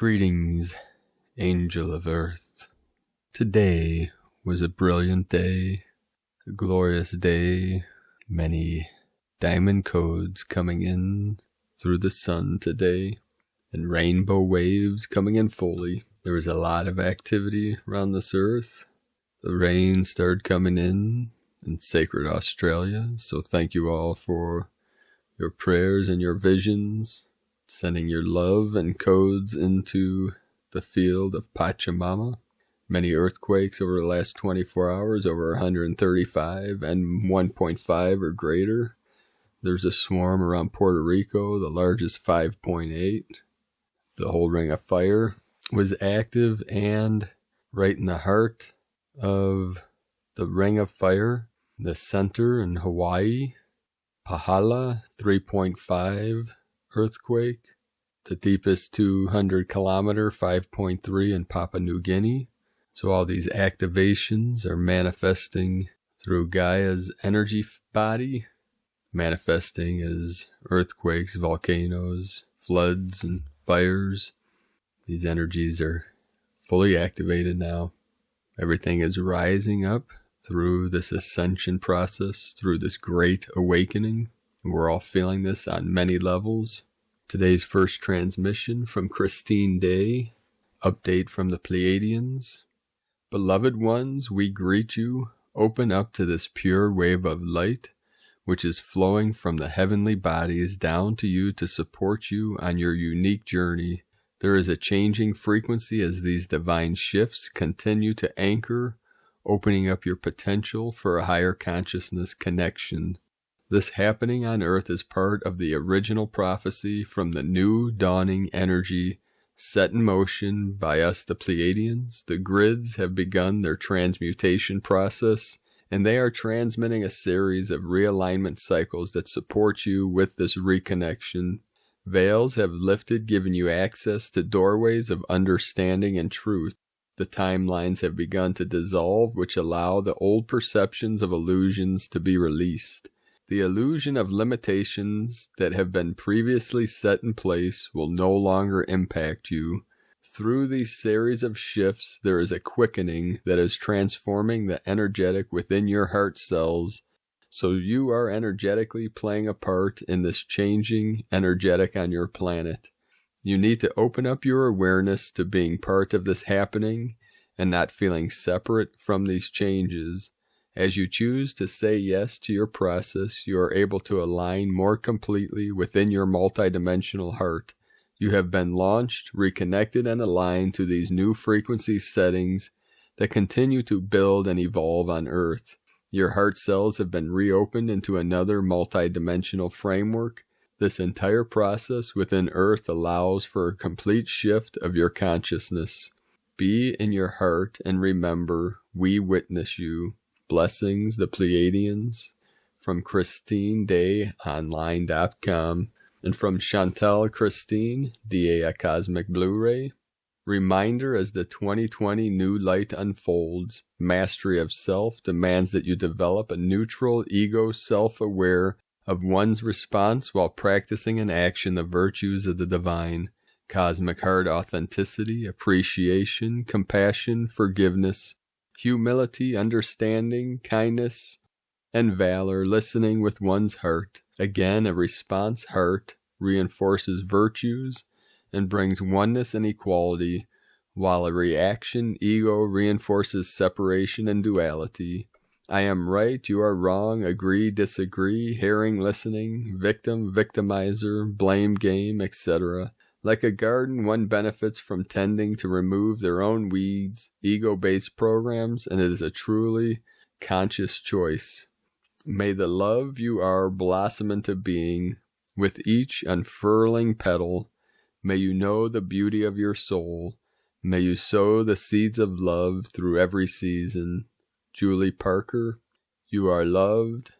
Greetings, Angel of Earth. Today was a brilliant day, a glorious day, many diamond codes coming in through the sun today, and rainbow waves coming in fully. There was a lot of activity around this earth. The rain started coming in sacred Australia, so thank you all for your prayers and your visions, sending your love and codes into the field of Pachamama. Many earthquakes over the last 24 hours, over 135 and 1.5 or greater. There's a swarm around Puerto Rico, the largest 5.8. The whole ring of fire was active, and right in the heart of the ring of fire, the center in Hawaii, Pahala 3.5 earthquake, the deepest 200 kilometer 5.3 in Papua New Guinea. So all these activations are manifesting through Gaia's energy body, manifesting as earthquakes, volcanoes, floods, and fires. These energies are fully activated now. Everything is rising up through this ascension process, through this great awakening. We're all feeling this on many levels. Today's first transmission from Christine Day, update from the Pleiadians. Beloved ones, we greet you. Open up to this pure wave of light, which is flowing from the heavenly bodies down to you to support you on your unique journey. There is a changing frequency as these divine shifts continue to anchor, opening up your potential for a higher consciousness connection. This happening on Earth is part of the original prophecy from the new dawning energy set in motion by us, the Pleiadians. The grids have begun their transmutation process, and they are transmitting a series of realignment cycles that support you with this reconnection. Veils have lifted, giving you access to doorways of understanding and truth. The timelines have begun to dissolve, which allow the old perceptions of illusions to be released. The illusion of limitations that have been previously set in place will no longer impact you. Through these series of shifts, there is a quickening that is transforming the energetic within your heart cells, so you are energetically playing a part in this changing energetic on your planet. You need to open up your awareness to being part of this happening and not feeling separate from these changes. As you choose to say yes to your process, you are able to align more completely within your multidimensional heart. You have been launched, reconnected, and aligned to these new frequency settings that continue to build and evolve on Earth. Your heart cells have been reopened into another multidimensional framework. This entire process within Earth allows for a complete shift of your consciousness. Be in your heart and remember, we witness you. Blessings, the Pleiadians, from ChristineDayOnline.com, and from Chantel Christine, DA a Cosmic Blu-ray. Reminder, as the 2020 new light unfolds, mastery of self demands that you develop a neutral ego self-aware of one's response while practicing in action the virtues of the divine. Cosmic heart authenticity, appreciation, compassion, forgiveness, humility, understanding, kindness, and valor, listening with one's heart. Again, a response heart reinforces virtues and brings oneness and equality, while a reaction ego reinforces separation and duality. I am right, you are wrong, agree, disagree, hearing, listening, victim, victimizer, blame game, etc. Like a garden, one benefits from tending to remove their own weeds, ego-based programs, and it is a truly conscious choice. May the love you are blossom into being. With each unfurling petal, may you know the beauty of your soul. May you sow the seeds of love through every season. Julie Parker, you are loved.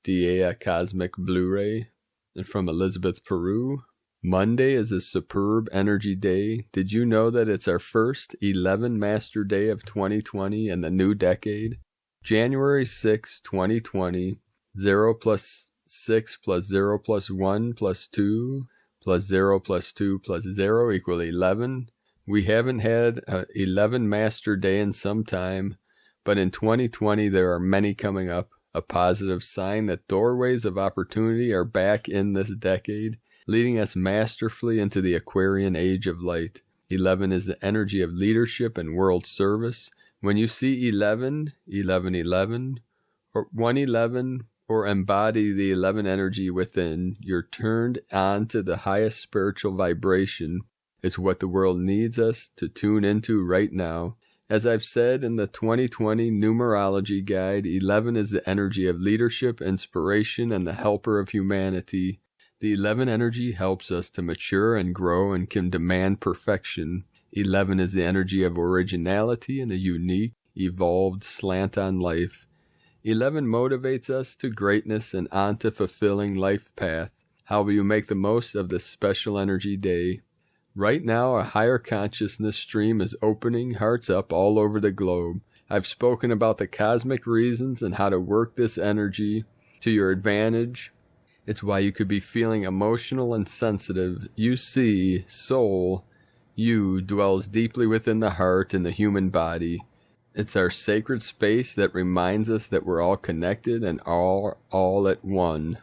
DA Cosmic Blu-ray. And from Elizabeth Peru, Monday is a superb energy day. Did you know that it's our first 11 Master Day of 2020 and the new decade? January 6, 2020, 0 plus 6 plus 0 plus 1 plus 2 plus 0 plus 2 plus 0 equal 11. We haven't had an 11 master day in some time, but in 2020 there are many coming up, a positive sign that doorways of opportunity are back in this decade, leading us masterfully into the Aquarian age of light. 11 is the energy of leadership and world service. When you see 11, 1111, or 111, or embody the 11 energy within, you're turned on to the highest spiritual vibration. It's what the world needs us to tune into right now. As I've said in the 2020 numerology guide, 11 is the energy of leadership, inspiration, and the helper of humanity. The 11 energy helps us to mature and grow and can demand perfection. 11 is the energy of originality and a unique, evolved slant on life. 11 motivates us to greatness and on to fulfilling life path. How will you make the most of this special energy day? Right now, a higher consciousness stream is opening hearts up all over the globe. I've spoken about the cosmic reasons and how to work this energy to your advantage. It's why you could be feeling emotional and sensitive. You see, soul, you dwells deeply within the heart and the human body. It's our sacred space that reminds us that we're all connected and all at one.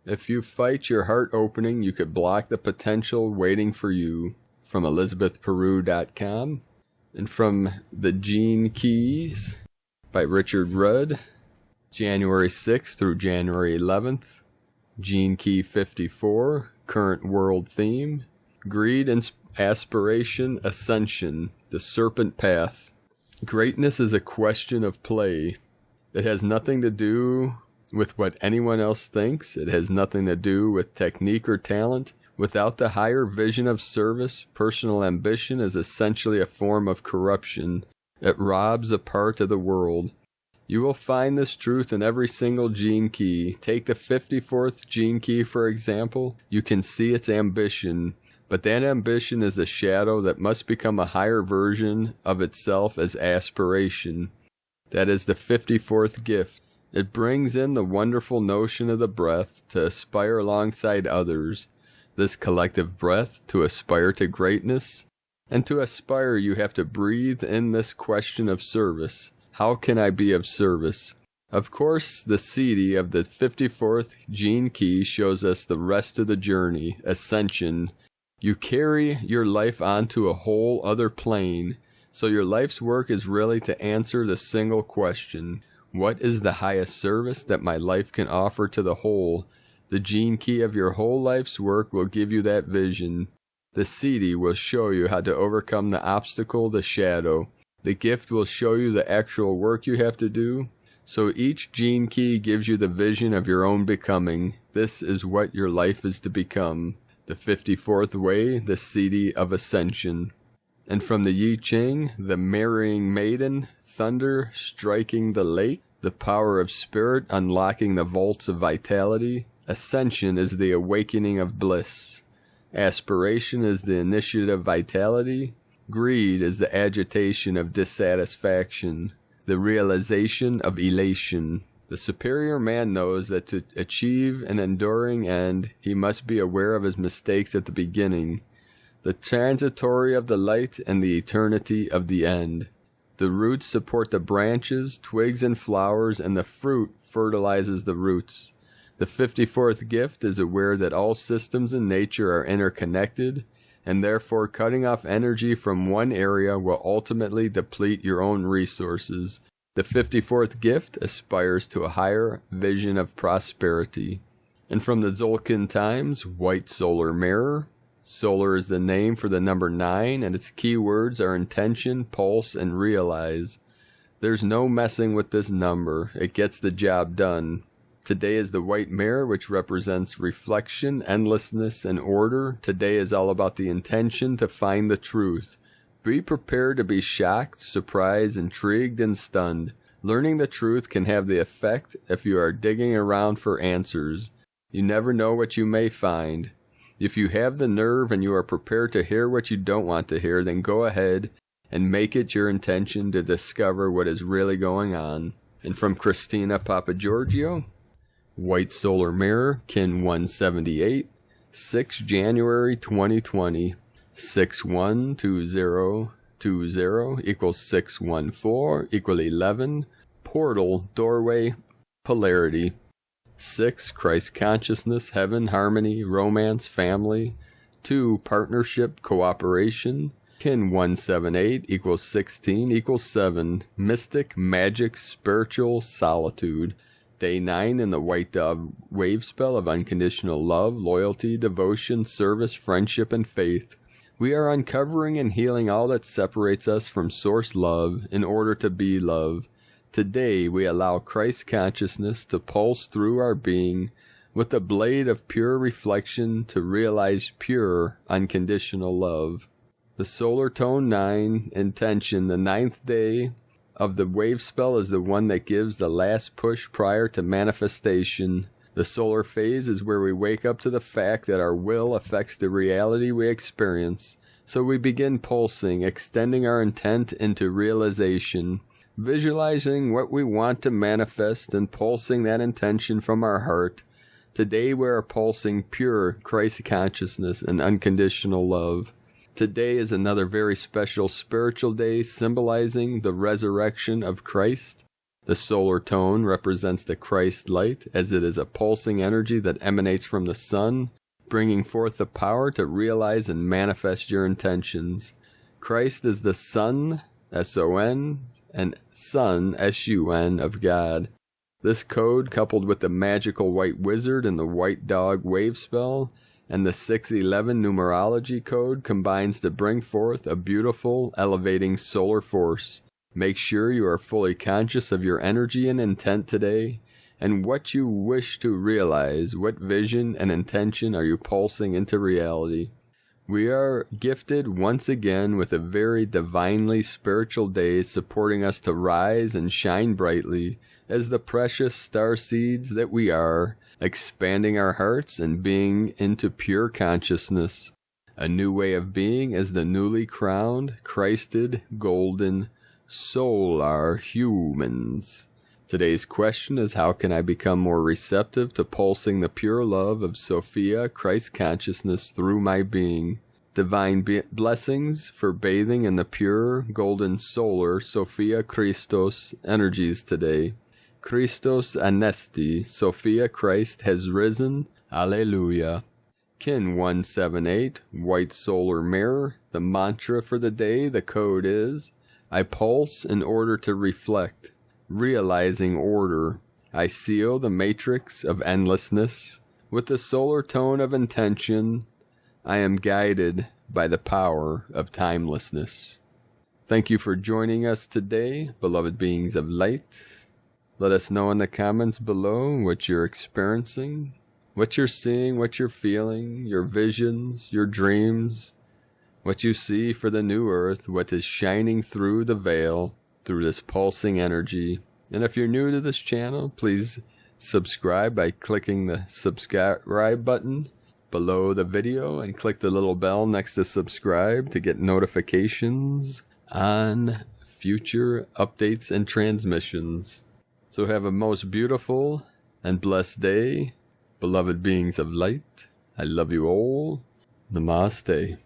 If you fight your heart opening, you could block the potential waiting for you. From ElizabethPeru.com. And from The Gene Keys by Richard Rudd. January 6th through January 11th. Gene Key 54. Current world theme. Greed and aspiration, ascension. The serpent path. Greatness is a question of play. It has nothing to do with what anyone else thinks. It has nothing to do with technique or talent. Without the higher vision of service, personal ambition is essentially a form of corruption. It robs a part of the world. You will find this truth in every single gene key. Take the 54th gene key, for example. You can see its ambition, but that ambition is a shadow that must become a higher version of itself as aspiration. That is the 54th gift. It brings in the wonderful notion of the breath to aspire alongside others. This collective breath to aspire to greatness. And to aspire, you have to breathe in this question of service. How can I be of service? Of course, the CD of the 54th gene key shows us the rest of the journey, ascension. You carry your life onto a whole other plane. So your life's work is really to answer the single question. What is the highest service that my life can offer to the whole? The gene key of your whole life's work will give you that vision. The CD will show you how to overcome the obstacle, the shadow. The gift will show you the actual work you have to do. So each gene key gives you the vision of your own becoming. This is what your life is to become. The 54th way, the CD of ascension. And from the Yi Ching, the marrying maiden, thunder striking the lake, the power of spirit unlocking the vaults of vitality. Ascension is the awakening of bliss. Aspiration is the initiative of vitality. Greed is the agitation of dissatisfaction. The realization of elation. The superior man knows that to achieve an enduring end, he must be aware of his mistakes at the beginning. The transitory of the light and the eternity of the end. The roots support the branches, twigs and flowers, and the fruit fertilizes the roots. The 54th gift is aware that all systems in nature are interconnected, and therefore cutting off energy from one area will ultimately deplete your own resources. The 54th gift aspires to a higher vision of prosperity. And from the Tzolk'in Times, White Solar Mirror. Solar is the name for the number 9, and its keywords are intention, pulse, and realize. There's no messing with this number. It gets the job done. Today is the white mirror, which represents reflection, endlessness, and order. Today is all about the intention to find the truth. Be prepared to be shocked, surprised, intrigued, and stunned. Learning the truth can have the effect if you are digging around for answers. You never know what you may find. If you have the nerve and you are prepared to hear what you don't want to hear, then go ahead and make it your intention to discover what is really going on. And from Christina Papagiorgio, White Solar Mirror, Kin 178, 6 January 2020. 612020 equals 614 equal 11. Portal, doorway, polarity. 6, Christ consciousness, heaven, harmony, romance, family. 2, partnership, cooperation. Kin 178 equals 16 equals 7. Mystic, magic, spiritual, solitude. Day 9 in the White Dove wave spell of unconditional love, loyalty, devotion, service, friendship, and faith. We are uncovering and healing all that separates us from source love in order to be love. Today we allow Christ consciousness to pulse through our being with the blade of pure reflection to realize pure unconditional love. The solar tone 9 intention, the 9th day of the wave spell, is the one that gives the last push prior to manifestation. The solar phase is where we wake up to the fact that our will affects the reality we experience. So we begin pulsing, extending our intent into realization, visualizing what we want to manifest and pulsing that intention from our heart. Today we are pulsing pure Christ consciousness and unconditional love. Today is another very special spiritual day symbolizing the resurrection of Christ. The solar tone represents the Christ light, as it is a pulsing energy that emanates from the sun, bringing forth the power to realize and manifest your intentions. Christ is the Son, S-O-N, and Son, S-U-N, of God. This code, coupled with the magical white wizard and the white dog wave spell, and the 611 numerology code, combines to bring forth a beautiful, elevating solar force. Make sure you are fully conscious of your energy and intent today, and what you wish to realize. What vision and intention are you pulsing into reality? We are gifted once again with a very divinely spiritual day, supporting us to rise and shine brightly as the precious star seeds that we are, expanding our hearts and being into pure consciousness. A new way of being as the newly crowned, Christed, golden, solar humans. Today's question is, how can I become more receptive to pulsing the pure love of Sophia, Christ consciousness, through my being? Divine blessings for bathing in the pure, golden, solar Sophia Christos energies today. Christos Anesti, Sophia Christ has risen. Alleluia. Kin 178, white solar mirror. The mantra for the day, the code is, I pulse in order to reflect, realizing order. I seal the matrix of endlessness with the solar tone of intention. I am guided by the power of timelessness. Thank you for joining us today, beloved beings of light. Let us know in the comments below what you're experiencing, what you're seeing, what you're feeling, your visions, your dreams, what you see for the new earth, what is shining through the veil, through this pulsing energy. And if you're new to this channel, please subscribe by clicking the subscribe button below the video and click the little bell next to subscribe to get notifications on future updates and transmissions. So have a most beautiful and blessed day, beloved beings of light. I love you all. Namaste.